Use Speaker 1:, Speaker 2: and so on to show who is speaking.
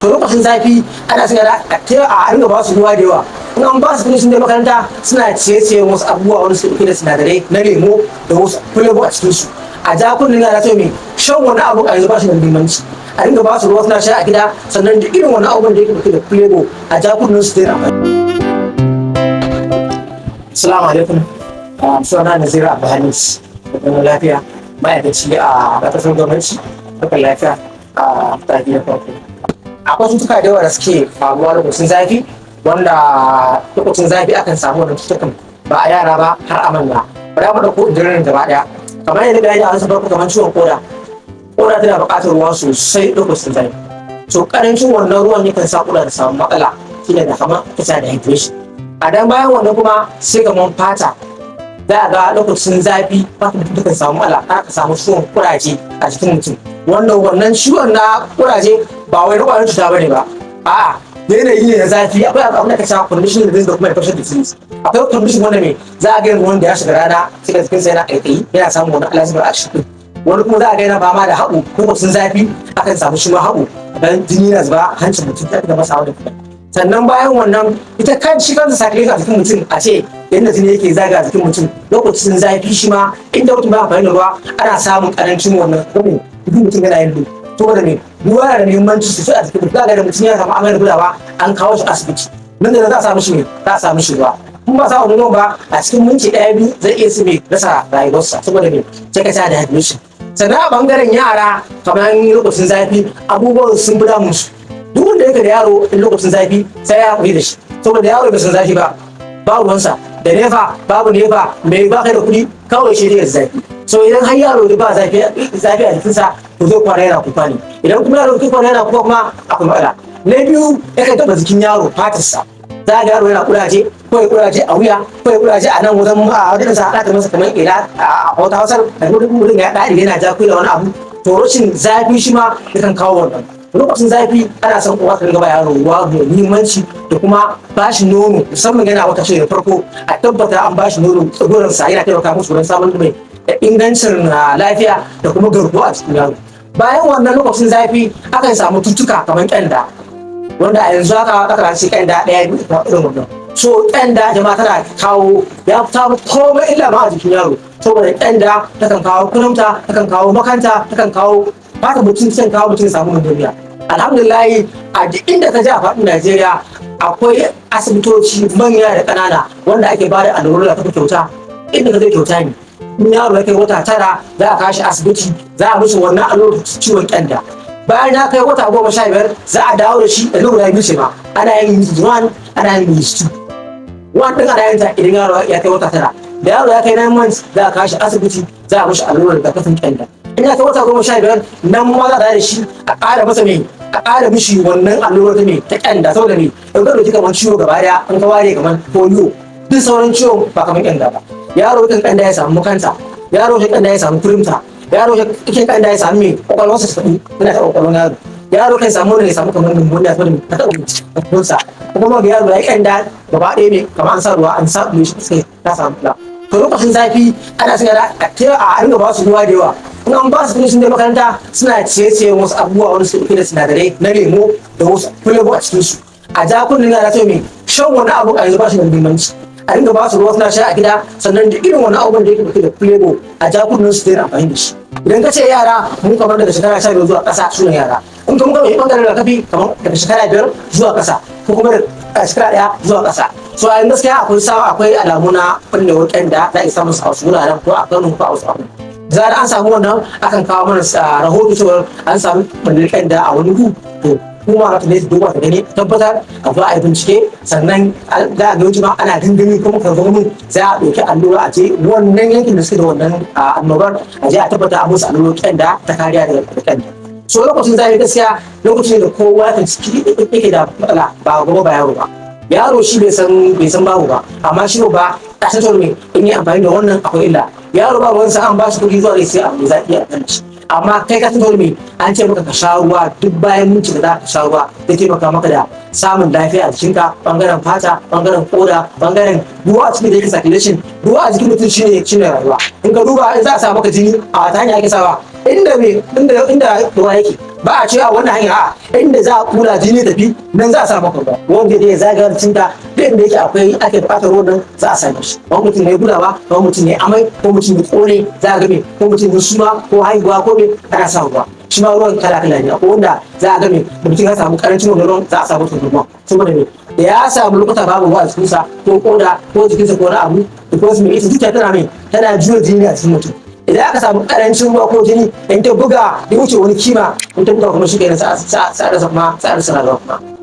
Speaker 1: to lokacin zafi ana son yara a ringa ba su ruwa da yawa. In an ba su kuɗi sun je makaranta suna ciye-ciye wasu abubuwa wani su ɗauke da sinadarai na lemo da wasu flavor a cikin su. A ja kunnen yara sai mai shan wani abu a yanzu ba shi da muhimmanci. A ringa ba su ruwa suna sha a gida, sannan da irin wani abubuwan da yake ɗauke da flavor a ja kunnen su daina amfani. Assalamu alaikum. Sunana Nazira Abdulhamis, da lafiya, ma'aikaci a ƙasar gwamnati, harkar lafiya a mataki na farko. Akwai cututtuka da yawa da suke faruwa lokacin zafi, wanda lokacin zafi akan samu wannan cututtukan ba a yara ba har a manya. Ba za mu ɗauko indirin gaba ɗaya. Kamar yadda bayani a wasu farko kamar ciwon koda. Koda tana buƙatar ruwa sosai lokacin zafi. To ƙarancin wannan ruwan yakan sa koda ta samu matsala, shine da kamar kisa da hydration. A dan bayan wannan kuma sai kamar fata. Za a ga lokacin zafi fata mutum takan samu matsala, har ka samu ciwon kuraje a jikin mutum. Wannan ciwon na kuraje ba wai rikwanin cuta bane ba, a'a yanayi ne na zafi. Akwai abin da ka sha condition disease da kuma infection disease. Akwai condition wanda mai za a ga wanda ya shiga rana sai da jikinsa yana ƙaiƙayi, yana samun wani allergic reaction din. Wani kuma za a ga yana fama da haɓo, lokacin zafi akan samu shi ma haɓo, dan jini na zuba hancin mutum ya da masa hawa da kuma. Sannan bayan wannan ita shi kansa circulation a jikin mutum, a ce yadda jini yake zaga a jikin mutum lokacin zafi shi ma inda mutum ba amfani da ruwa ana samun ƙarancin wannan kuma jikin mutum yana yin saboda me ruwa yana da muhimmanci sosai a jikin mutum. Za ga da mutum ya samu amai da gudawa an kawo shi asibiti, nan da za a samu shi ne za a samu shi ruwa. Kun ba sa wani ba a cikin minti ɗaya biyu zai iya su mai rasa rayuwarsa saboda me sai ka da hydration. Sannan a bangaren yara kamar lokacin zafi abubuwan sun fi damun su. Duk wanda yake da yaro in lokacin zafi sai ya haƙuri da shi, saboda yaro bai san zafi ba, babu ruwansa da nefa babu nefa mai ba kai da kuɗi kawai shi ne zafi. So idan har yaro da ba zafi a jikinsa to zai kwana yana kuka ne. Idan kuma yaro zai kwana yana kuka kuma akwai matsala. Na biyu yakan taɓa jikin yaro fatarsa. Za ga yaro yana kuraje, ko ya kuraje a wuya, ko ya kuraje a nan wajen sa haɗa ta masa kamar ƙila a wata hausar da mutum ya ɗaɗi yana ja da wani abu. To rashin zafi shi ma yakan kawo wannan. Lokacin zafi ana son uwa ta ringa ba yaro ruwa mai muhimmanci da kuma bashi nono, musamman yana wata shirya farko a tabbata an bashi nono tsagoran sa yana taimaka musu wurin samun mai ingancin lafiya da kuma garkuwa a cikin yaro. Bayan wannan lokacin zafi akan samu cututtuka kamar ƙyanda, wanda a yanzu aka ce ƙyanda ɗaya irin wannan. So ƙyanda jama'a tana kawo ya fita komai illa ma a jikin yaro, saboda ƙyanda takan kawo kurumta, takan kawo makanta, takan kawo fata mutum sai kawo mutum ya samu duniya. Alhamdulillah a duk inda ka je a faɗin Najeriya akwai asibitoci manya da ƙanana wanda ake ba da allurar rigakafi kyauta. Inda ka zai kyauta ne. In yaro ya kai wata 9 za a kashi asibiti, za a musu wannan allurar ciwon ƙyanda. Bayan ya kai wata 15 za a dawo da shi da lura biyu ce ma, ana yin yeast 1 ana yin yeast 2. Wannan ana yin ta idan yaro ya kai wata 9. Da yaro ya kai 9 months za a kashi asibiti, za a mushi allurar rigakafin ƙyanda. In ya kai wata 15 nan ma za a da shi a ƙara masa mai a ƙara mishi wannan allurar ta mai ta ƙyanda, saboda mai in ka ɗauki kamar ciwo gaba ɗaya in ka ware kamar polio duk sauran ciwon ba kamar ƙyanda ba. Yaro kan ƙyanda ya samu makanta, yaro kan ƙyanda ya samu kurimta, yaro kan ƙyanda ya samu mai ƙwaƙwalwarsa ta taɓu yana taɓa ƙwaƙwalwar yaro. Yaro kan samu wanda ya samu kamar pneumonia saboda ta taɓa ƙwaƙwalwarsa, kuma ga yaro ya yi ƙyanda gaba ɗaya mai kamar an sa ruwa an sa shi sai ta samu kula. To lokacin zafi ana son yara a ringa ba su ruwa da yawa. In an ba su kuɗi sun je makaranta suna ciye-ciye wasu abubuwa wani su ɗauke da sinadarai na lemo da wasu flavor a cikin su. A ja kunnen yara sai mai shan wani abu a yanzu ba shi da muhimmanci. A ringa ba su ruwa suna sha a gida, sannan da irin wani abubuwan da yake ɗauke da flavor a ja kunnen su daina amfani da shi. Idan ka ce yara mun kamar daga shekara 15 zuwa ƙasa su ne yara. In kuma ka yi ɓangaren rigakafi kamar daga shekara 5 zuwa ƙasa, ko kuma daga shekara 1 zuwa ƙasa. So a yanzu gaskiya akwai alamu na ɓallewar ƙyanda za a samu a wasu wuraren ko a Kano ko a wasu abu. Zara an samu wannan akan kawo mana rahoto cewa an samu ɓallewar ƙyanda a wani gu, to kuma ta ne duba ta gani tabbatar a zo a yi bincike, sannan za a ga ma ana gangami kuma karfamin za a ɗauki allura a je wannan yankin da suke da wannan annobar a je a tabbata a musu allurar ƙyanda ta kariya daga ƙyanda. So lokacin zafi gaskiya lokacin da kowa ya ciki yake da matsala ba gaba ba yaro ba. Yaro shi bai san babu ba, amma shi ba ta san me in yi amfani da wannan akwai illa. Yaro ba wani an ba shi kuɗi zuwa sai abu zaki a kan shi, amma kai ka san me an ce maka ka sha ruwa duk bayan minti da za ka sha ruwa zai taimaka maka da samun lafiya a jikinka, bangaren fata, bangaren koda, bangaren ruwa a cikin da yake circulation. Ruwa a jikin mutum shine rayuwa. In ka duba in za a sa maka jini a ta hanya ake sawa inda ruwa yake ba a cewa wannan hanya a inda za a kula jini tafi nan za a sa maka ruwa wanda zai zagayar cinta da inda yake akwai ake buƙatar ruwan nan za a same shi wani mutum ne gudawa wani mutum ne amai ko mutum ne kone za a ga me ko mutum ne suma ko haihuwa ko me ana sa ruwa shi ma ruwan kala kala ne akwai wanda za a ga me da mutum ya samu karancin wannan ruwan za a samu ruwan saboda me da ya samu lokuta babu ruwa a jikinsa ko koda ko jikinsa ko wani abu da kuma su mai ita zuciya tana mai tana juya jini a cikin mutum idan aka samu karancin ruwa ko jini in ta buga ya wuce wani kima in ta buga kuma shi kenan sa'a da kuma sa'a da kuma